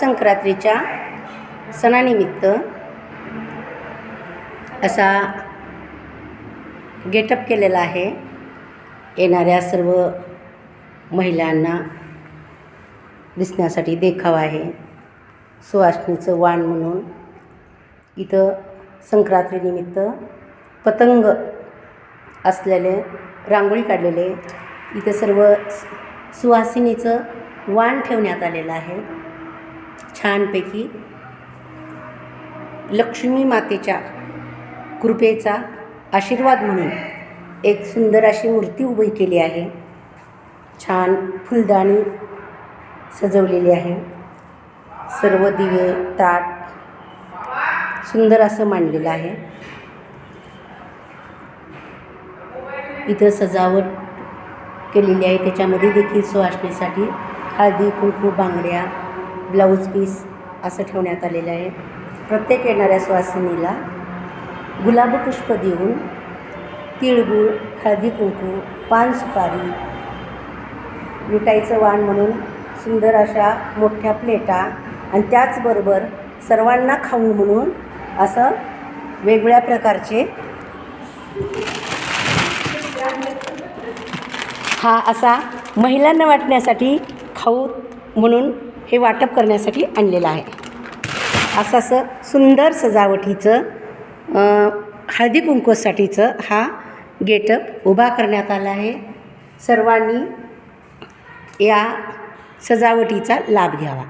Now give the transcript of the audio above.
संक्रांतीच्या सणानिमित्त असा गेटअप केलेला आहे. येणाऱ्या सर्व महिलांना दिसण्यासाठी देखावा आहे. सुहासिनीचं वाण म्हणून इथं संक्रांतीनिमित्त पतंग असलेले रांगोळी काढलेले, इथं सर्व सुहासिनीचं वाण ठेवण्यात आलेलं आहे. छानपैकी लक्ष्मी मातेच्या कृपेचा आशीर्वाद म्हणून एक सुंदर अशी मूर्ती उभी केली आहे. छान फुलदाणी सजवलेली आहे. सर्व दिवे ताट सुंदर असं मांडलेलं आहे. इथं सजावट केलेली आहे. त्याच्यामध्ये देखील सुहासिनीसाठी हळदी कुंकू बांगड्या ब्लाऊज पीस असं ठेवण्यात आलेलं आहे. प्रत्येक येणाऱ्या सुहासिनीला गुलाब पुष्प देऊन तिळगुळ हळदी कुंकू पान सुपारी मिठाईचं वाण म्हणून सुंदर अशा मोठ्या प्लेटा आणि त्याचबरोबर सर्वांना खाऊ म्हणून असं वेगवेगळ्या प्रकारचे हा असा महिलांना वाटण्यासाठी खाऊ म्हणून हे वाटप करण्यासाठी आणलेलं आहे. असं सुंदर सजावटीचं हळदी कुंकूसाठीचं हा गेटअप उभा करण्यात आला आहे. सर्वांनी या सजावटीचा लाभ घ्यावा.